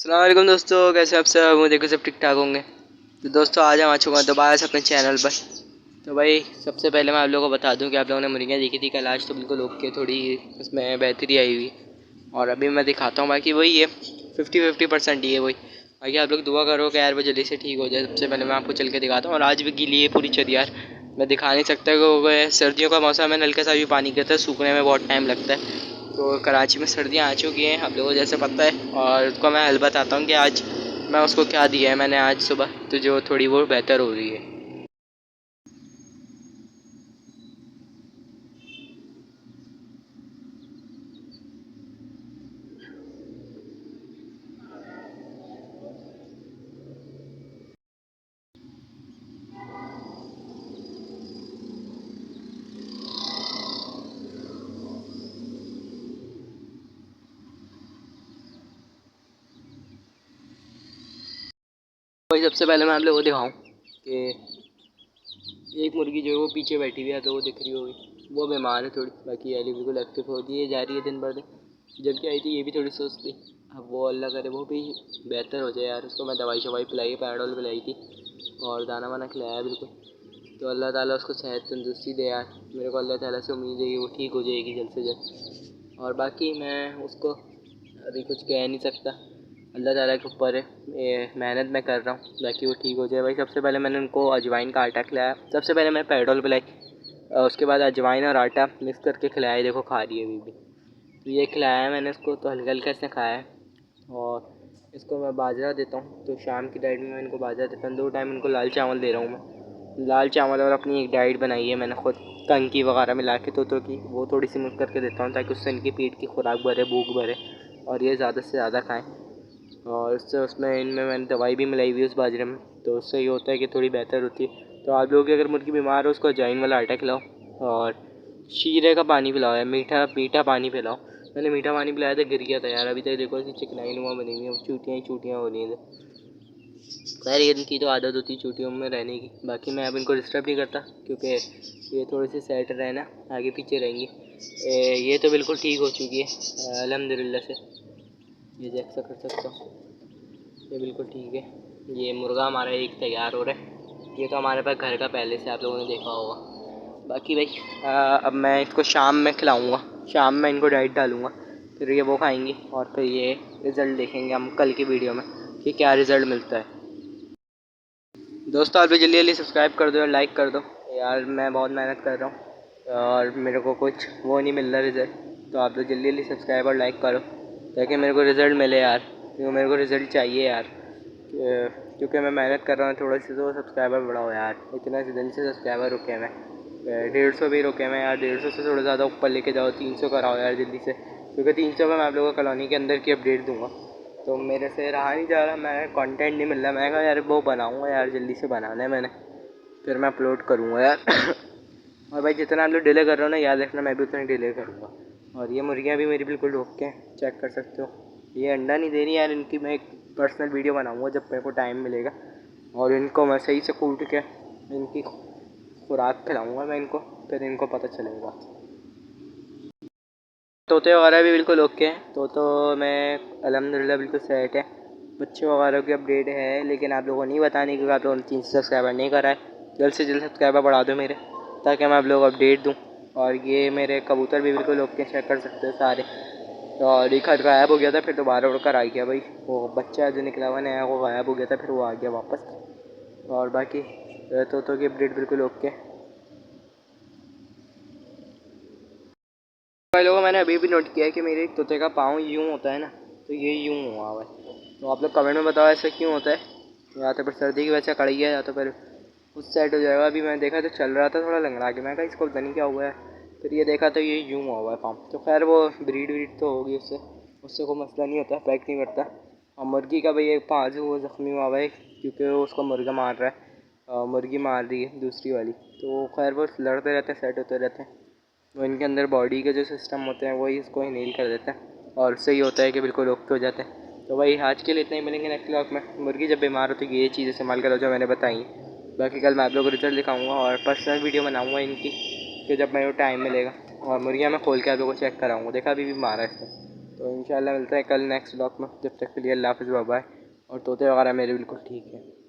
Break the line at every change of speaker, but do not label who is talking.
अस्सलाम वालेकुम दोस्तों, कैसे आप सब? मुझे देखो सब ठीक ठाक होंगे। तो दोस्तों आज हम आ चुके हैं दोबारा से अपने चैनल पर। तो भाई सबसे पहले मैं आप लोगों को बता दूं कि आप लोगों ने मुर्गियाँ देखी थी कल, आज तो बिल्कुल ओके, थोड़ी उसमें बेहतरी आई हुई। और अभी मैं दिखाता हूँ, बाकी वही है 50-50% ही है वही। बाकी आप लोग दुआ करो कि यार वो जल्दी से ठीक हो जाए। सबसे पहले मैं आपको चल के दिखाता हूँ। और आज भी गीली है पूरी छत यार, मैं दिखा नहीं सकता कि सर्दियों का मौसम है, नलके सा भी पानी गिरता है, सूखने में बहुत टाइम लगता है। तो कराची में सर्दियाँ आ चुकी हैं आप लोगों को जैसे पता है। और उसको मैं हल बताता हूँ कि आज मैं उसको क्या दिया है मैंने आज सुबह, तो जो थोड़ी वो बेहतर हो रही है। भाई सबसे पहले मैं आप लोगों को दिखाऊँ कि एक मुर्गी जो है वो पीछे बैठी हुई है, तो वो दिख रही होगी, वो बीमार है थोड़ी। बाकी ये बिल्कुल एक्टिव होती है, जा रही है दिन भर दिन। जब की आई थी ये भी थोड़ी सुस्त थी। अब वो अल्लाह करे वो भी बेहतर हो जाए यार। उसको मैं दवाई शवाई पिलाई, पैराडोल पिलाई थी और दाना वाना खिलाया बिल्कुल। तो अल्लाह ताला उसको सेहत तंदुरुस्ती दे यार। मेरे को अल्लाह ताला से उम्मीद है कि वो ठीक हो जाएगी जल्द से जल्द। और बाकी मैं उसको अभी कुछ कह नहीं सकता, अल्लाह ताला के ऊपर है। ये मेहनत मैं कर रहा हूँ ताकि वो ठीक हो जाए। भाई सबसे पहले मैंने उनको अजवाइन का आटा खिलाया, सबसे पहले मैंने पैराडोल पिलाई, उसके बाद अजवाइन और आटा मिक्स करके खिलाया। देखो खा रही है अभी भी। तो ये खिलाया है मैंने उसको, तो हल्का हल्का इसने खाया है। और इसको मैं बाजरा देता हूँ, तो शाम की डाइट में मैं इनको बाजरा देता हूँ। 2 टाइम इनको लाल चावल दे रहा हूँ मैं, लाल चावल। और अपनी एक डाइट बनाई है मैंने खुद, कंकी वगैरह मिला के तोतों की, वो थोड़ी सी मिक्स करके देता हूँ ताकि उससे इनकी पेट की खुराक भरे, भूख भरे और ये ज़्यादा से ज़्यादा खाएँ। और उससे उसमें इनमें मैंने दवाई भी मिलाई हुई है उस बाजरे में, तो उससे ये होता है कि थोड़ी बेहतर होती है। तो आप लोगों की अगर मुर्गी बीमार हो उसको अजवाइन वाला आटा खिलाओ और शीरे का पानी पिलाओ या मीठा मीठा पानी पिलाओ। मैंने मीठा पानी पिलाया था, गिर गया था यार। अभी तक देखो इसकी चिकनाई नुमा बनी हुई है, चूटियाँ ही चूटियाँ हो रही हैं। खैर ये इनकी तो आदत होती है चूटियों में रहने की। बाकी मैं अब इनको डिस्टर्ब नहीं करता क्योंकि ये थोड़ी सी सेट रहना, आगे पीछे रहेंगी। ये तो बिल्कुल ठीक हो चुकी है अल्हम्दुलिल्लाह से, ये जैसा कर सकता हूँ, ये बिल्कुल ठीक है। ये मुर्गा हमारा एक तैयार हो रहा है। ये तो हमारे पास घर का पहले से आप लोगों ने देखा होगा। बाकी भाई अब मैं इसको शाम में खिलाऊँगा, शाम में इनको डाइट डालूँगा, फिर ये वो खाएंगी और फिर ये रिज़ल्ट देखेंगे हम कल की वीडियो में कि क्या रिज़ल्ट मिलता है। दोस्तों आप भी जल्दी जल्दी सब्सक्राइब कर दो और लाइक कर दो यार, मैं बहुत मेहनत कर रहा हूँ और मेरे को कुछ वो नहीं मिल रहा रिज़ल्ट। तो आप लोग जल्दी जल्दी सब्सक्राइब और लाइक करो ताकि मेरे को रिज़ल्ट मिले यार, क्योंकि मेरे को रिज़ल्ट चाहिए यार। क्योंकि मैं मेहनत कर रहा हूँ थोड़ा सी, तो सब्सक्राइबर बढ़ाओ यार। इतना दिन से सब्सक्राइबर रुके हैं, मैं 150 भी रुके हैं यार। 150 से थोड़ा ज़्यादा ऊपर लेके जाओ, 300 कराओ यार जल्दी से, क्योंकि 300 का मैं आप लोगों को कॉलोनी के अंदर की अपडेट दूँगा। तो मेरे से रहा नहीं जा रहा, मैं कंटेंट नहीं मिल रहा। मैं कहा यार वो बनाऊँगा यार, जल्दी से बनाना है मैंने, फिर मैं अपलोड करूँगा यार। और भाई जितना आप लोग डिले कर रहे हो ना, याद रखना मैं भी उतना डिले करूँगा। और ये मुर्गियाँ भी मेरी बिल्कुल ओके हैं, चेक कर सकते हो। ये अंडा नहीं दे रही यार, इनकी मैं एक पर्सनल वीडियो बनाऊँगा जब मेरे को टाइम मिलेगा। और इनको मैं सही से कूट के इनकी खुराक खिलाऊँगा मैं इनको, फिर इनको पता चलेगा। तोते वगैरह भी बिल्कुल ओके हैं, तो मैं अल्हम्दुलिल्लाह बिल्कुल सेट है। बच्चे वगैरह की अपडेट है, लेकिन आप लोगों को नहीं बताने क्योंकि आप लोगों ने 300 सब्सक्राइबर नहीं करा है। जल्द से जल्द सब्सक्राइबर बढ़ा दो मेरे, ताकि मैं आप लोगों को अपडेट दूँ। और ये मेरे कबूतर भी बिल्कुल ओके, चेक कर सकते हो सारे। और एक गायब हो गया था, फिर दोबारा उड़कर आ गया भाई। वो बच्चा जो निकला हुआ नया वो गायब हो गया था, फिर वो आ गया वापस। और बाकी तोतों की अपडेट बिल्कुल ओके। भाई लोगों मैंने अभी भी नोट किया है कि मेरे एक तोते का पाँव यूँ होता है ना, तो ये यूँ हुआ हुआ है। तो आप लोग कमेंट में बताओ ऐसा क्यों होता है। या तो फिर सर्दी की वजह से कड़ी है, या तो फिर उस सेट हो जाएगा। अभी मैं देखा तो चल रहा था थोड़ा लंगड़ा के, मैं कहा इसको पता नहीं क्या हुआ है, फिर ये देखा तो ये यूँ हुआ हुआ है पाँव। तो खैर वो ब्रीड व्रीड तो होगी, उससे उससे कोई मसला नहीं होता, पैक नहीं करता। और मुर्गी का भाई एक पाँव जो वो ज़ख्मी हुआ हुआ है क्योंकि उसको मुर्गा मार रहा है, मुर्गी मार रही है दूसरी वाली। तो खैर वो लड़ते रहते हैं, सेट होते रहते हैं। तो इनके अंदर बॉडी के जो सिस्टम होते हैं वही इसको इनहेल कर देते हैं और उससे ही होता है कि बिल्कुल ओके हो जाते हैं। तो वही आज के लिए इतना ही, मिलेंगे नेक्स्ट व्लॉग में। मुर्गी जब बीमार होती है ये चीज़ इस्तेमाल करो जो मैंने बताई। बाकी कल मैं आप लोगों को रिजल्ट दिखाऊंगा और पर्सनल वीडियो बनाऊंगा इनकी, कि जब मेरे को टाइम मिलेगा। और मुर्गियाँ मैं खोल के आप लोगों को चेक कराऊँगा, देखा अभी भी मारा है इसको। तो इंशाल्लाह मिलते हैं कल नेक्स्ट ब्लॉग में। जब तक के लिए अल्लाह हाफ़िज़, बाय बाय। और तोते वगैरह मेरे बिल्कुल ठीक है।